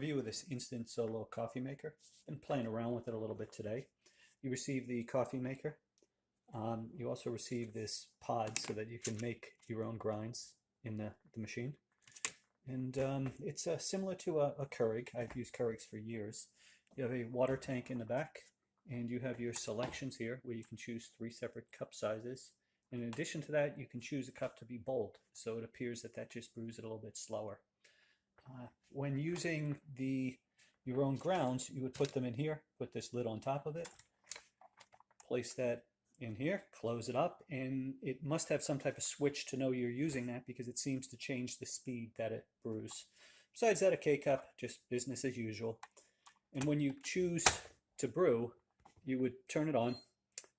review of this instant solo coffee maker. Been playing around with it a little bit today. You receive the coffee maker. You also receive this pod so that you can make your own grinds in the machine. And it's similar to a Keurig. I've used Keurigs for years. You have a water tank in the back, and you have your selections here where you can choose 3 separate cup sizes. And in addition to that, you can choose a cup to be bold, so it appears that that just brews it a little bit slower. When using your own grounds, you would put them in here, put this lid on top of it, place that in here, close it up, and it must have some type of switch to know you're using that because it seems to change the speed that it brews. Besides that, a K-cup, just business as usual. And when you choose to brew, you would turn it on.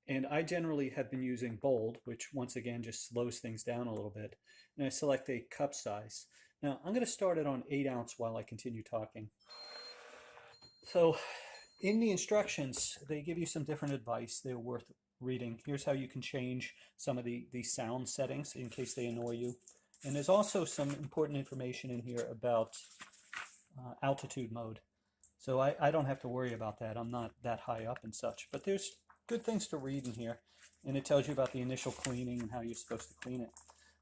And I generally have been using bold, which once again just slows things down a little bit. And I select a cup size. Now I'm going to start it on 8 ounce while I continue talking. So in the instructions, they give you some different advice. They're worth reading. Here's how you can change some of the sound settings in case they annoy you. And there's also some important information in here about altitude mode. So I don't have to worry about that. I'm not that high up and such. But there's good things to read in here. And it tells you about the initial cleaning and how you're supposed to clean it.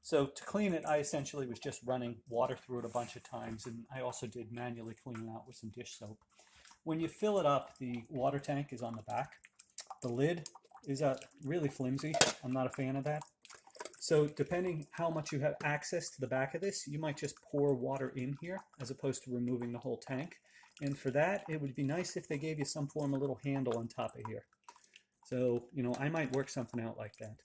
So to clean it, I essentially was just running water through it a bunch of times, and I also did manually clean it out with some dish soap. When you fill it up, the water tank is on the back. The lid is really flimsy. I'm not a fan of that. So depending how much you have access to the back of this, you might just pour water in here as opposed to removing the whole tank. And for that, it would be nice if they gave you some form of little handle on top of here. So, you know, I might work something out like that.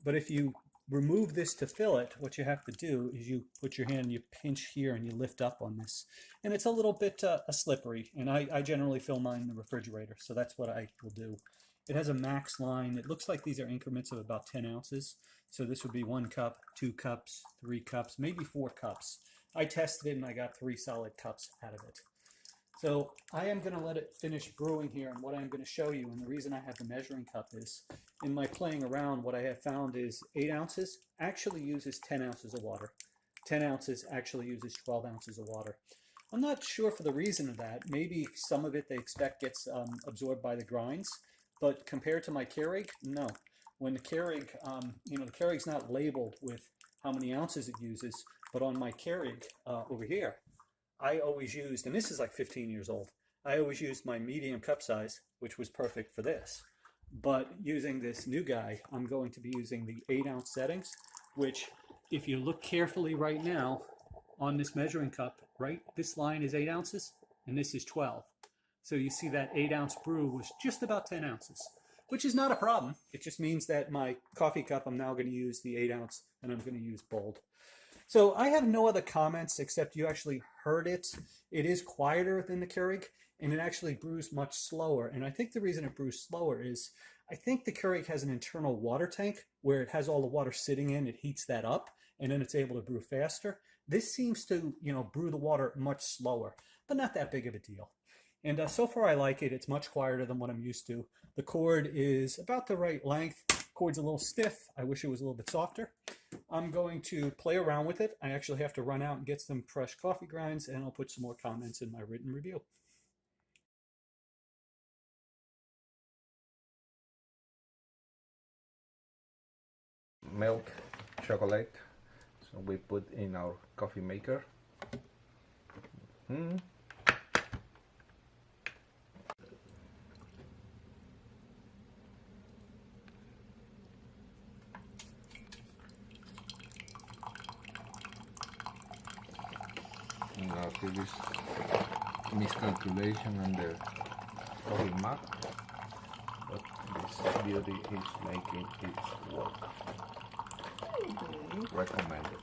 But if you remove this to fill it, what you have to do is you put your hand, you pinch here, and you lift up on this. And it's a little bit slippery, and I generally fill mine in the refrigerator, so that's what I will do. It has a max line. It looks like these are increments of about 10 ounces. So this would be 1 cup, 2 cups, 3 cups, maybe 4 cups. I tested it, and I got 3 solid cups out of it. So I am going to let it finish brewing here, and what I'm going to show you, and the reason I have the measuring cup is, in my playing around, what I have found is 8 ounces actually uses 10 ounces of water. 10 ounces actually uses 12 ounces of water. I'm not sure for the reason of that. Maybe some of it they expect gets absorbed by the grinds, but compared to my Keurig, no. When the Keurig, the Keurig's not labeled with how many ounces it uses, but on my Keurig over here, I always used, and this is like 15 years old, I always used my medium cup size, which was perfect for this. But using this new guy, I'm going to be using the 8 ounce settings, which if you look carefully right now on this measuring cup, right, this line is 8 ounces and this is 12. So you see that 8 ounce brew was just about 10 ounces, which is not a problem. It just means that my coffee cup, I'm now going to use the 8 ounce and I'm going to use bold. So I have no other comments except you actually heard it. It is quieter than the Keurig, and it actually brews much slower. And I think the reason it brews slower is I think the Keurig has an internal water tank where it has all the water sitting in, it heats that up, and then it's able to brew faster. This seems to, brew the water much slower, but not that big of a deal. And so far I like it. It's much quieter than what I'm used to. The cord is about the right length. Cord's a little stiff. I wish it was a little bit softer. I'm going to play around with it. I actually have to run out and get some fresh coffee grinds, and I'll put some more comments in my written review. Milk, chocolate, so we put in our coffee maker. After this miscalculation on the coffee mug, but this beauty is making its work. Recommended.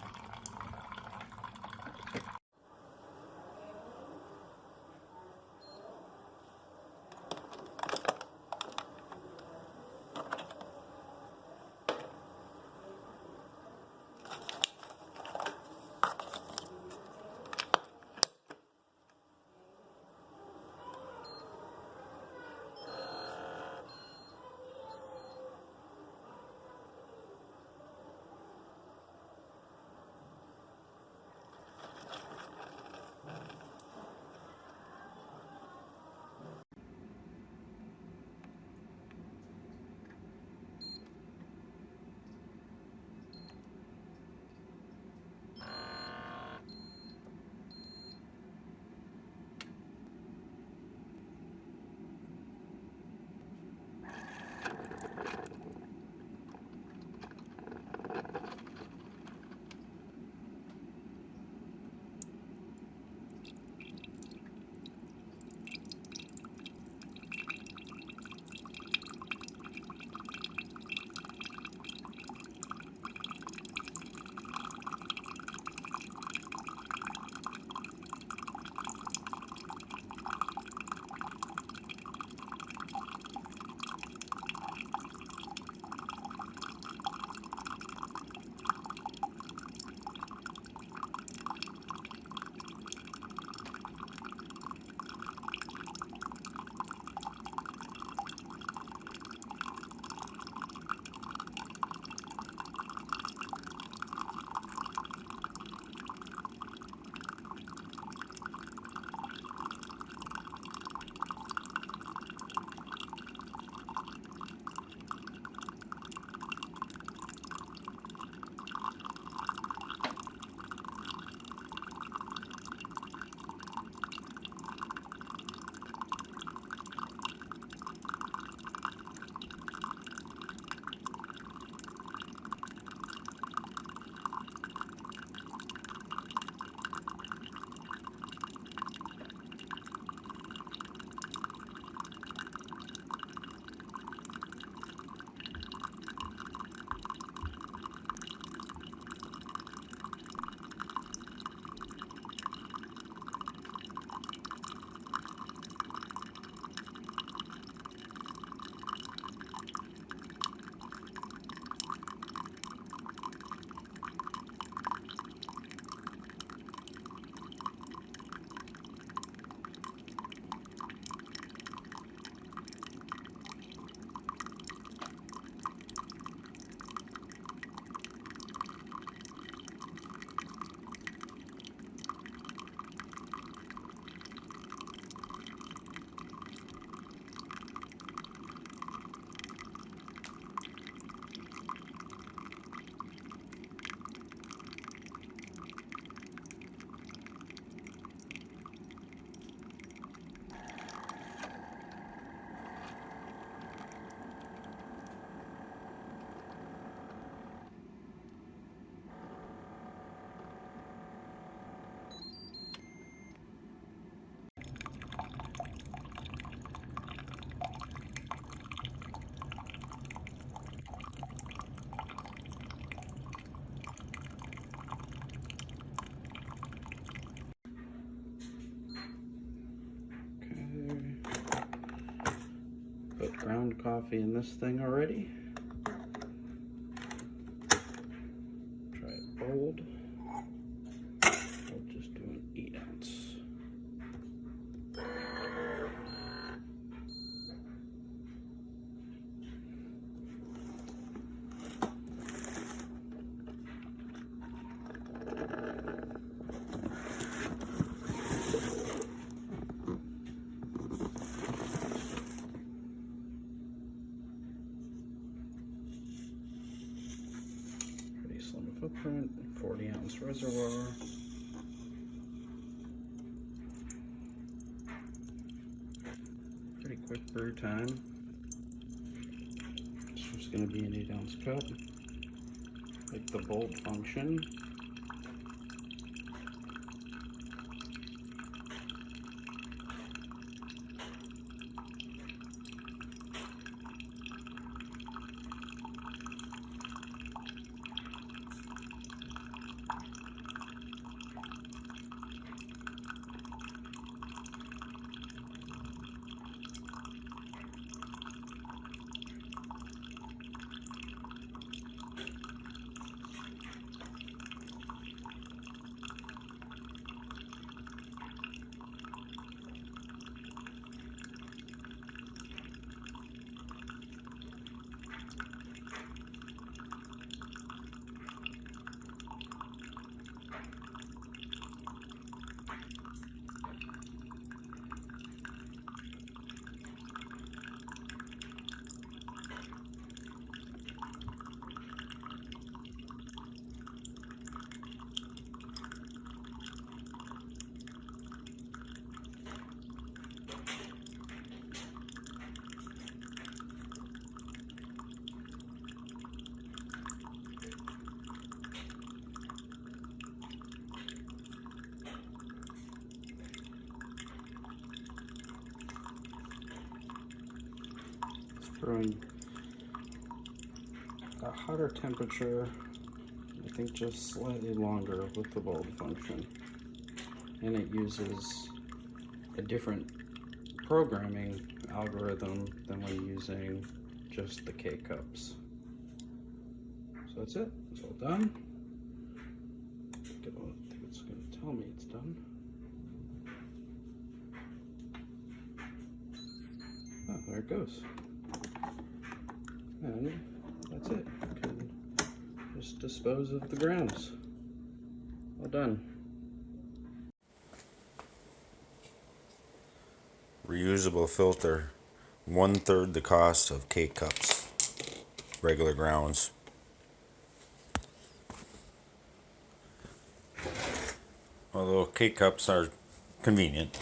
ground coffee in this thing already. Try it bold. I'll just do an 8 ounce. Slim footprint, 40 ounce reservoir. Pretty quick brew time. This is going to be an 8 ounce cup. Like the bolt function. Brewing a hotter temperature, I think just slightly longer with the bold function, and it uses a different programming algorithm than when using just the K-cups. So that's it, it's all done. I think it's going to tell me it's done. Oh, there it goes. And that's it. You can just dispose of the grounds. All done. Reusable filter, 1/3 the cost of K-cups, regular grounds. Although K-cups are convenient.